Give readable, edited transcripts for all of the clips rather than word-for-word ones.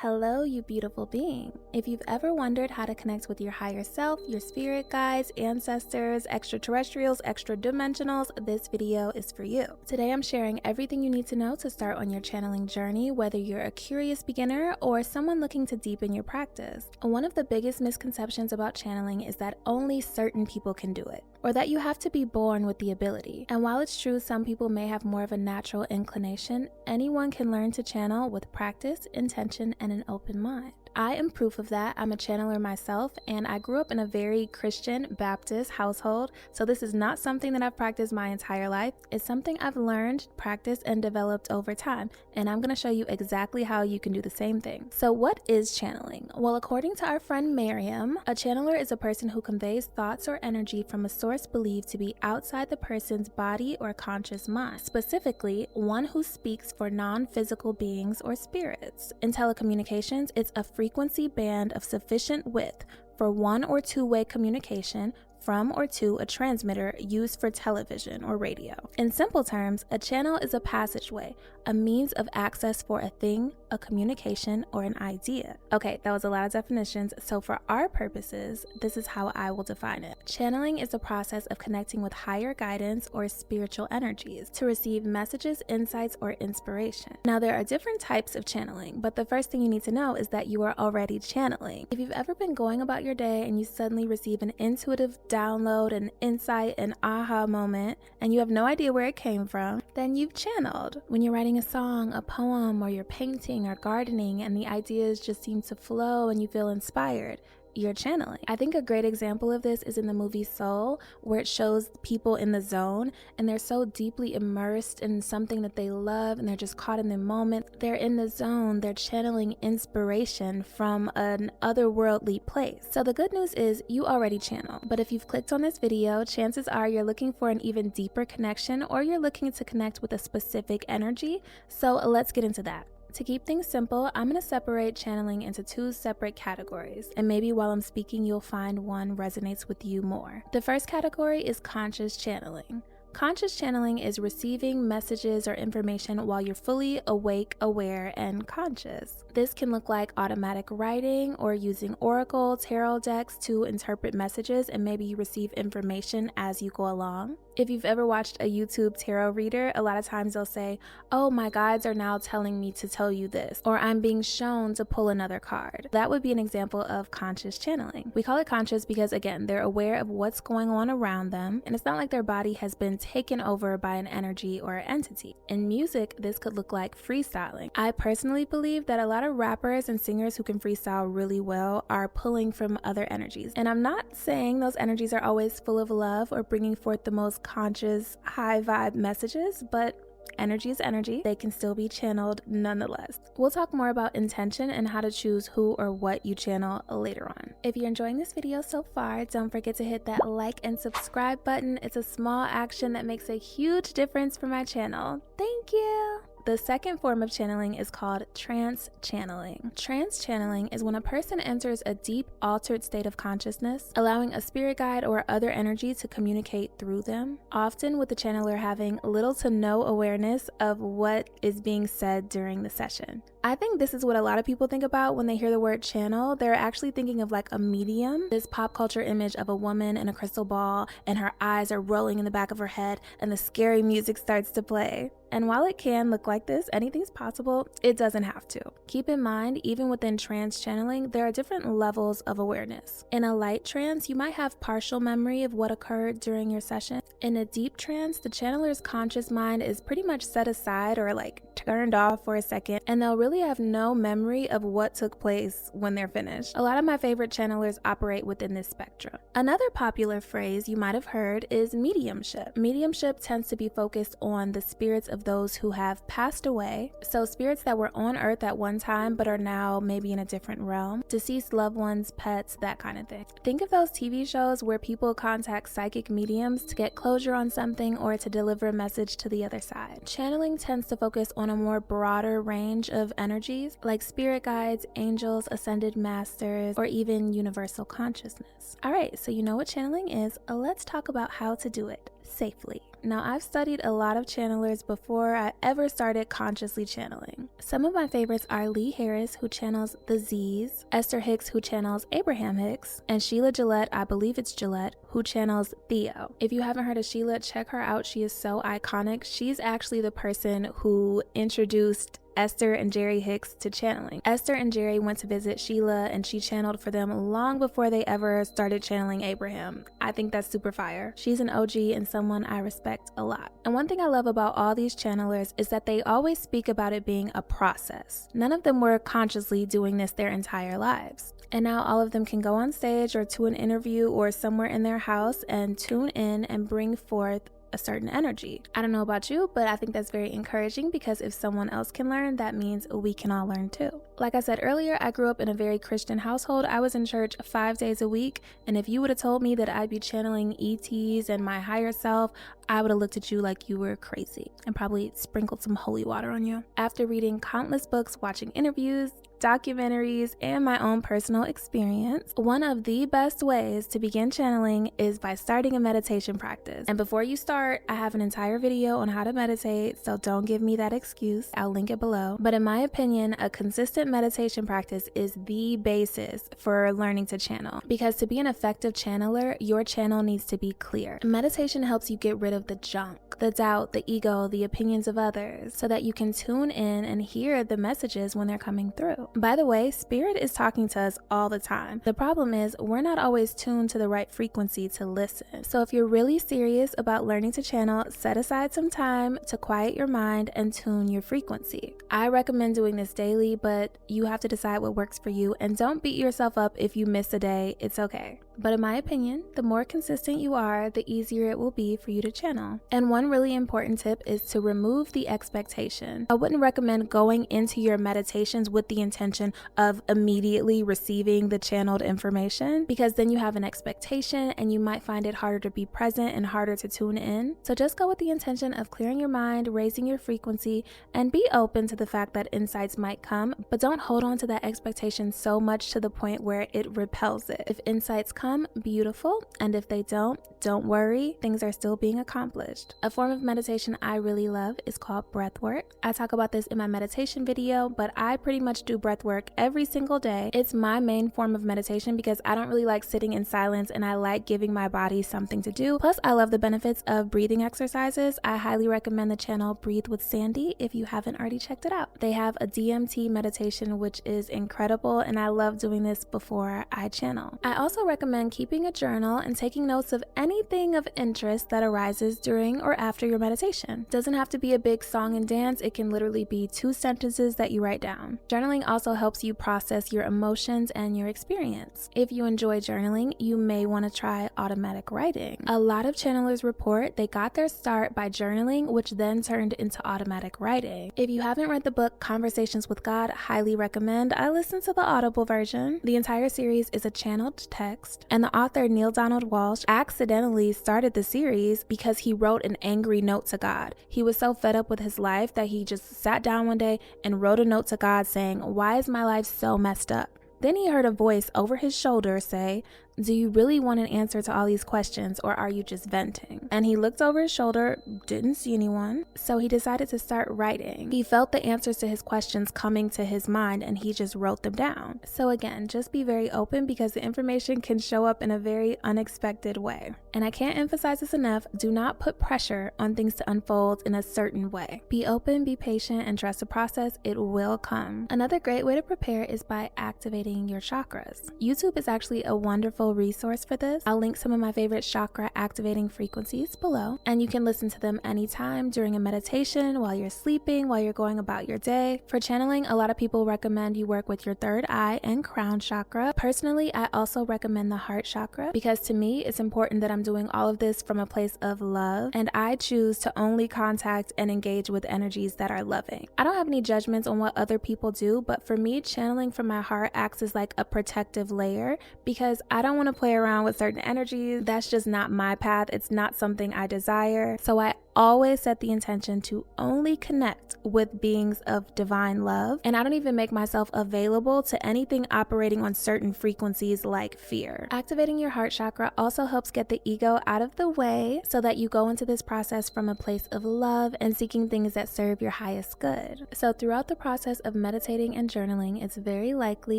Hello, you beautiful being. If you've ever wondered how to connect with your higher self, your spirit guides, ancestors, extraterrestrials, extra dimensionals, this video is for you. Today I'm sharing everything you need to know to start on your channeling journey, whether you're a curious beginner or someone looking to deepen your practice. One of the biggest misconceptions about channeling is that only certain people can do it, or that you have to be born with the ability. And while it's true some people may have more of a natural inclination, anyone can learn to channel with practice, intention, and an open mind. I am proof of that. I'm a channeler myself, and I grew up in a very Christian Baptist household, so this is not something that I've practiced my entire life. It's something I've learned, practiced, and developed over time, and I'm going to show you exactly how you can do the same thing. So what is channeling? Well, according to our friend Miriam, a channeler is a person who conveys thoughts or energy from a source believed to be outside the person's body or conscious mind, specifically one who speaks for non-physical beings or spirits. In telecommunications, it's a frequency band of sufficient width for one or two-way communication from or to a transmitter used for television or radio. In simple terms, a channel is a passageway, a means of access for a thing, a communication, or an idea. Okay, that was a lot of definitions, so for our purposes, this is how I will define it. Channeling is the process of connecting with higher guidance or spiritual energies to receive messages, insights, or inspiration. Now, there are different types of channeling, but the first thing you need to know is that you are already channeling. If you've ever been going about your day and you suddenly receive an intuitive download, an insight, an aha moment, and you have no idea where it came from, then you've channeled. When you're writing a song, a poem, or you're painting or gardening and the ideas just seem to flow and you feel inspired, you're channeling. I think a great example of this is in the movie Soul, where it shows people in the zone and they're so deeply immersed in something that they love and they're just caught in the moment. They're in the zone, they're channeling inspiration from an otherworldly place. So the good news is you already channel, but if you've clicked on this video, chances are you're looking for an even deeper connection or you're looking to connect with a specific energy. So let's get into that. To keep things simple, I'm going to separate channeling into two separate categories, and maybe while I'm speaking you'll find one resonates with you more. The first category is conscious channeling. Conscious channeling is receiving messages or information while you're fully awake, aware, and conscious. This can look like automatic writing or using oracle, tarot decks to interpret messages, and maybe you receive information as you go along. If you've ever watched a YouTube tarot reader, a lot of times they'll say, "Oh, my guides are now telling me to tell you this," or "I'm being shown to pull another card." That would be an example of conscious channeling. We call it conscious because, again, they're aware of what's going on around them, and it's not like their body has been taken over by an energy or entity. In music, this could look like freestyling. I personally believe that a lot of rappers and singers who can freestyle really well are pulling from other energies. And I'm not saying those energies are always full of love or bringing forth the most conscious, high vibe messages, but energy is energy. They can still be channeled nonetheless. We'll talk more about intention and how to choose who or what you channel later on. If you're enjoying this video so far, don't forget to hit that like and subscribe button. It's a small action that makes a huge difference for my channel. Thank you. The second form of channeling is called trance channeling. Trance channeling is when a person enters a deep, altered state of consciousness, allowing a spirit guide or other energy to communicate through them, often with the channeler having little to no awareness of what is being said during the session. I think this is what a lot of people think about when they hear the word channel. They're actually thinking of like a medium, this pop culture image of a woman in a crystal ball and her eyes are rolling in the back of her head and the scary music starts to play. And while it can look like this, anything's possible, it doesn't have to. Keep in mind, even within trance channeling, there are different levels of awareness. In a light trance, you might have partial memory of what occurred during your session. In a deep trance, the channeler's conscious mind is pretty much set aside or like turned off for a second, and they'll really have no memory of what took place when they're finished. A lot of my favorite channelers operate within this spectrum. Another popular phrase you might have heard is mediumship. Mediumship tends to be focused on the spirits of those who have passed away, so spirits that were on earth at one time but are now maybe in a different realm, deceased loved ones, pets, that kind of thing. Think of those TV shows where people contact psychic mediums to get closure on something or to deliver a message to the other side. Channeling tends to focus on a more broader range of energies like spirit guides, angels, ascended masters, or even universal consciousness. Alright, so you know what channeling is. Let's talk about how to do it safely. Now, I've studied a lot of channelers before I ever started consciously channeling. Some of my favorites are Lee Harris, who channels the Z's, Esther Hicks, who channels Abraham Hicks, and Sheila Gillette, I believe it's Gillette, who channels Theo. If you haven't heard of Sheila, check her out. She is so iconic. She's actually the person who introduced Esther and Jerry Hicks to channeling. Esther and Jerry went to visit Sheila and she channeled for them long before they ever started channeling Abraham. I think that's super fire. She's an OG and someone I respect a lot. And one thing I love about all these channelers is that they always speak about it being a process. None of them were consciously doing this their entire lives. And now all of them can go on stage or to an interview or somewhere in their house and tune in and bring forth a certain energy. I don't know about you, but I think that's very encouraging because if someone else can learn, that means we can all learn too. Like I said earlier, I grew up in a very Christian household. I was in church 5 days a week, and if you would have told me that I'd be channeling ETs and my higher self, I would have looked at you like you were crazy and probably sprinkled some holy water on you. After reading countless books, watching interviews, documentaries, and my own personal experience, one of the best ways to begin channeling is by starting a meditation practice. And before you start, I have an entire video on how to meditate, so don't give me that excuse. I'll link it below. But in my opinion, a consistent meditation practice is the basis for learning to channel, because to be an effective channeler, your channel needs to be clear. Meditation helps you get rid of the junk, the doubt, the ego, the opinions of others, so that you can tune in and hear the messages when they're coming through. By the way, spirit is talking to us all the time. The problem is we're not always tuned to the right frequency to listen. So if you're really serious about learning to channel, set aside some time to quiet your mind and tune your frequency. I recommend doing this daily, but you have to decide what works for you, and don't beat yourself up if you miss a day. It's okay. But in my opinion, the more consistent you are, the easier it will be for you to channel. And one really important tip is to remove the expectation. I wouldn't recommend going into your meditations with the intention of immediately receiving the channeled information, because then you have an expectation and you might find it harder to be present and harder to tune in. So just go with the intention of clearing your mind, raising your frequency, and be open to the fact that insights might come, but don't hold on to that expectation so much to the point where it repels it. If insights come, beautiful, and if they don't worry, things are still being accomplished. A form of meditation I really love is called breath work. I talk about this in my meditation video, but I pretty much do breath work every single day. It's my main form of meditation because I don't really like sitting in silence and I like giving my body something to do. Plus, I love the benefits of breathing exercises. I highly recommend the channel Breathe with Sandy if you haven't already checked it out. They have a DMT meditation which is incredible, and I love doing this before I channel. I also recommend keeping a journal and taking notes of anything of interest that arises during or after your meditation. It doesn't have to be a big song and dance. It can literally be 2 sentences that you write down. Journaling also helps you process your emotions and your experience. If you enjoy journaling, you may want to try automatic writing. A lot of channelers report they got their start by journaling, which then turned into automatic writing. If you haven't read the book Conversations with God, highly recommend. I listened to the Audible version. The entire series is a channeled text, and the author Neil Donald Walsh accidentally started the series because he wrote an angry note to God. He was so fed up with his life that he just sat down one day and wrote a note to God saying, "Why is my life so messed up?" Then he heard a voice over his shoulder say, "Do you really want an answer to all these questions, or are you just venting?" And he looked over his shoulder, didn't see anyone, so he decided to start writing. He felt the answers to his questions coming to his mind, and he just wrote them down. So again, just be very open because the information can show up in a very unexpected way. And I can't emphasize this enough, do not put pressure on things to unfold in a certain way. Be open, be patient, and trust the process. It will come. Another great way to prepare is by activating your chakras. YouTube is actually a wonderful resource for this. I'll link some of my favorite chakra activating frequencies below, and you can listen to them anytime during a meditation, while you're sleeping, while you're going about your day. For channeling, a lot of people recommend you work with your third eye and crown chakra. Personally, I also recommend the heart chakra because to me, it's important that I'm doing all of this from a place of love, and I choose to only contact and engage with energies that are loving. I don't have any judgments on what other people do, but for me, channeling from my heart acts as like a protective layer because I don't want to play around with certain energies. That's just not my path. It's not something I desire. So I always set the intention to only connect with beings of divine love, and I don't even make myself available to anything operating on certain frequencies like fear. Activating your heart chakra also helps get the ego out of the way so that you go into this process from a place of love and seeking things that serve your highest good. So throughout the process of meditating and journaling, it's very likely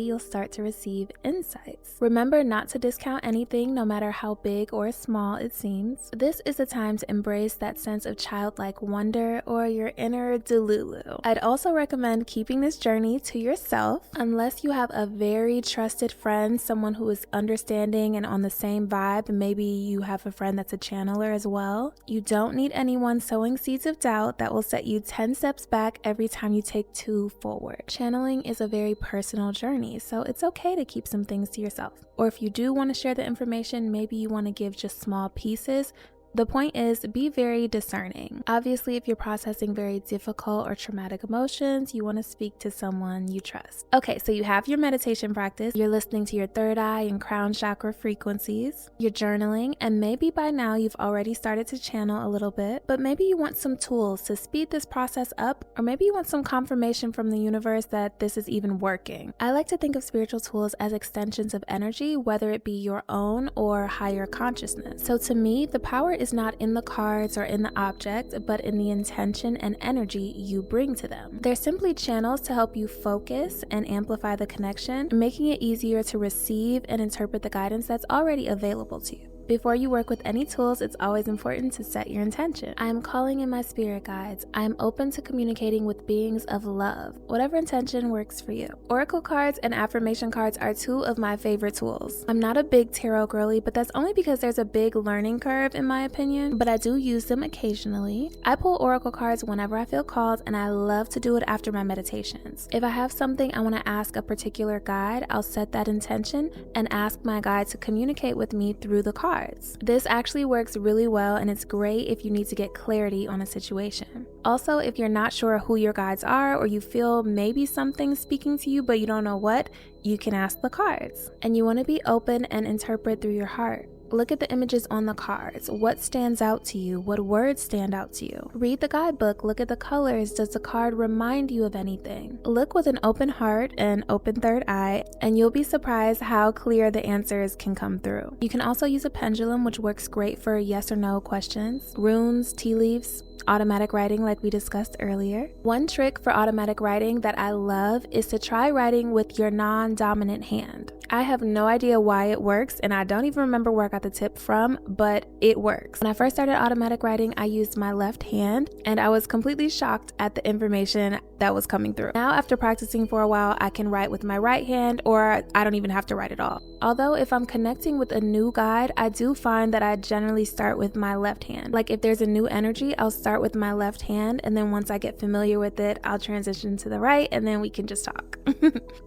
you'll start to receive insights. Remember not to discount anything, no matter how big or small it seems. This is a time to embrace that sense of childlike wonder or your inner Delulu. I'd also recommend keeping this journey to yourself unless you have a very trusted friend, someone who is understanding and on the same vibe. Maybe you have a friend that's a channeler as well. You don't need anyone sowing seeds of doubt that will set you 10 steps back every time you take 2 forward. Channeling is a very personal journey, so it's okay to keep some things to yourself. Or if you do want to share the information, maybe you want to give just small pieces. The point is, be very discerning. Obviously, if you're processing very difficult or traumatic emotions, you want to speak to someone you trust. Okay, so you have your meditation practice, you're listening to your third eye and crown chakra frequencies, you're journaling, and maybe by now you've already started to channel a little bit, but maybe you want some tools to speed this process up, or maybe you want some confirmation from the universe that this is even working. I like to think of spiritual tools as extensions of energy, whether it be your own or higher consciousness. So to me, the power is not in the cards or in the object, but in the intention and energy you bring to them. They're simply channels to help you focus and amplify the connection, making it easier to receive and interpret the guidance that's already available to you. Before you work with any tools, it's always important to set your intention. I am calling in my spirit guides. I am open to communicating with beings of love. Whatever intention works for you. Oracle cards and affirmation cards are 2 of my favorite tools. I'm not a big tarot girly, but that's only because there's a big learning curve in my opinion, but I do use them occasionally. I pull oracle cards whenever I feel called, and I love to do it after my meditations. If I have something I want to ask a particular guide, I'll set that intention and ask my guide to communicate with me through the card. This actually works really well, and it's great if you need to get clarity on a situation. Also, if you're not sure who your guides are, or you feel maybe something's speaking to you but you don't know what, you can ask the cards. And you want to be open and interpret through your heart. Look at the images on the cards. What stands out to you? What words stand out to you? Read the guidebook. Look at the colors. Does the card remind you of anything? Look with an open heart and open third eye, and you'll be surprised how clear the answers can come through. You can also use a pendulum, which works great for yes or no questions, runes, tea leaves, automatic writing like we discussed earlier. One trick for automatic writing that I love is to try writing with your non-dominant hand. I have no idea why it works, and I don't even remember where I got the tip from, but it works. When I first started automatic writing, I used my left hand, and I was completely shocked at the information that was coming through. Now, after practicing for a while, I can write with my right hand, or I don't even have to write at all. Although if I'm connecting with a new guide, I do find that I generally start with my left hand. Like if there's a new energy, I'll start with my left hand, and then once I get familiar with it, I'll transition to the right, and then we can just talk.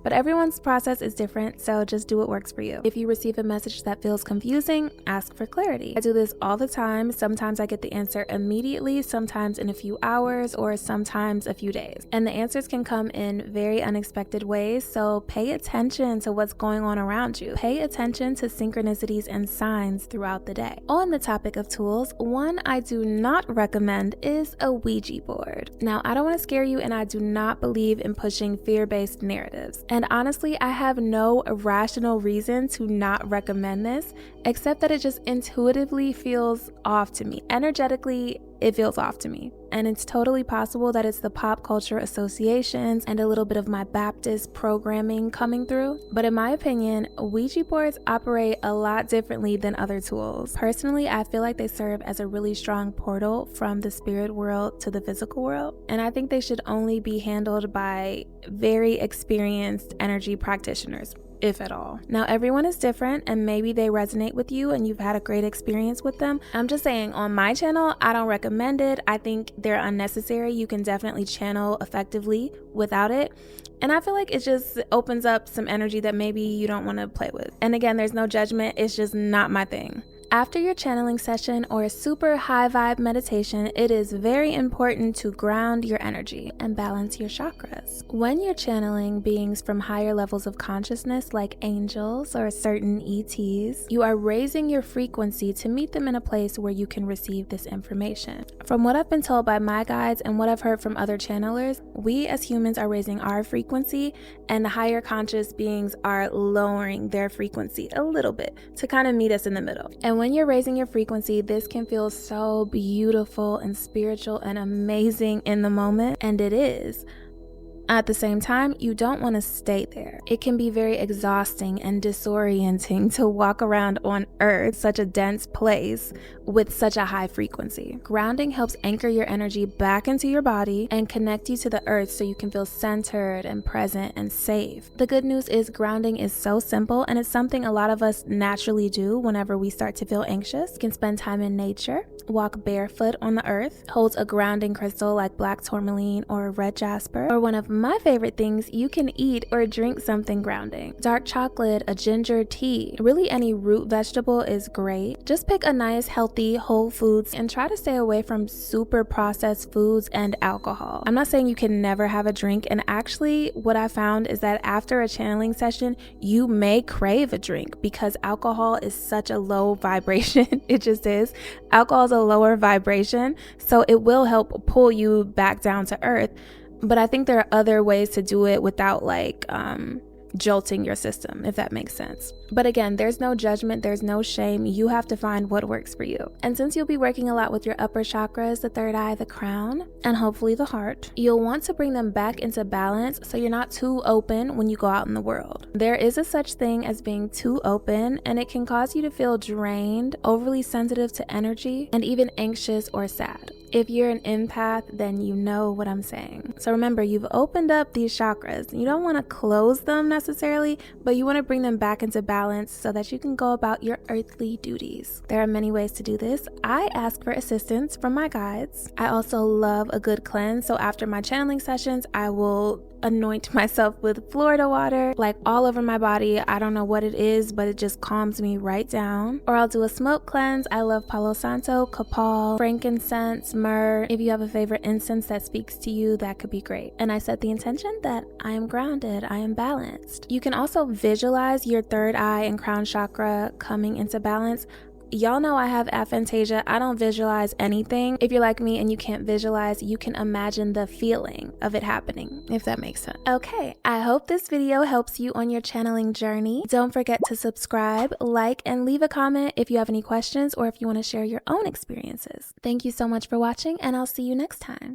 But everyone's process is different, so just do what works for you. If you receive a message that feels confusing, ask for clarity. I do this all the time. Sometimes I get the answer immediately, sometimes in a few hours, or sometimes a few days. And the answers can come in very unexpected ways, so pay attention to what's going on around you. Pay attention to synchronicities and signs throughout the day. On the topic of tools, one I do not recommend is a Ouija board. Now, I don't want to scare you, and I do not believe in pushing fear-based narratives. And honestly, I have no rational reason to not recommend this, except that it just intuitively feels off to me. Energetically, it feels off to me. And it's totally possible that it's the pop culture associations and a little bit of my Baptist programming coming through. But in my opinion, Ouija boards operate a lot differently than other tools. Personally, I feel like they serve as a really strong portal from the spirit world to the physical world. And I think they should only be handled by very experienced energy practitioners, if at all. Now, everyone is different, and maybe they resonate with you and you've had a great experience with them. I'm just saying, on my channel, I don't recommend it. I think they're unnecessary. You can definitely channel effectively without it. And I feel like it just opens up some energy that maybe you don't want to play with. And again, there's no judgment. It's just not my thing. After your channeling session or a super high vibe meditation, it is very important to ground your energy and balance your chakras. When you're channeling beings from higher levels of consciousness like angels or certain ETs, you are raising your frequency to meet them in a place where you can receive this information. From what I've been told by my guides and what I've heard from other channelers, we as humans are raising our frequency and the higher conscious beings are lowering their frequency a little bit to kind of meet us in the middle. And when you're raising your frequency, this can feel so beautiful and spiritual and amazing in the moment, and it is. At the same time, you don't want to stay there. It can be very exhausting and disorienting to walk around on Earth, such a dense place, with such a high frequency. Grounding helps anchor your energy back into your body and connect you to the Earth so you can feel centered and present and safe. The good news is grounding is so simple, and it's something a lot of us naturally do whenever we start to feel anxious. You can spend time in nature, walk barefoot on the earth, hold a grounding crystal like black tourmaline or red jasper, or one of my favorite things, you can eat or drink something grounding. Dark chocolate, a ginger tea, really any root vegetable is great. Just pick a nice healthy whole foods and try to stay away from super processed foods and alcohol. I'm not saying you can never have a drink, and actually what I found is that after a channeling session you may crave a drink because alcohol is such a low vibration. It just is. Alcohol is a lower vibration, so it will help pull you back down to earth. But I think there are other ways to do it without jolting your system, if that makes sense. But again, there's no judgment, there's no shame. You have to find what works for you. And since you'll be working a lot with your upper chakras, the third eye, the crown, and hopefully the heart, you'll want to bring them back into balance so you're not too open when you go out in the world. There is a such thing as being too open, and it can cause you to feel drained, overly sensitive to energy, and even anxious or sad. If you're an empath, then you know what I'm saying. So remember, you've opened up these chakras. You don't want to close them necessarily, but you want to bring them back into balance so that you can go about your earthly duties. There are many ways to do this. I ask for assistance from my guides. I also love a good cleanse. So after my channeling sessions, I will anoint myself with Florida water, like all over my body. I don't know what it is, but it just calms me right down. Or I'll do a smoke cleanse. I love Palo Santo, Copal, frankincense, myrrh. If you have a favorite incense that speaks to you, that could be great. And I set the intention that I am grounded, I am balanced. You can also visualize your third eye and crown chakra coming into balance. Y'all know I have aphantasia. I don't visualize anything. If you're like me and you can't visualize, you can imagine the feeling of it happening, if that makes sense. Okay, I hope this video helps you on your channeling journey. Don't forget to subscribe, like, and leave a comment if you have any questions or if you want to share your own experiences. Thank you so much for watching, and I'll see you next time.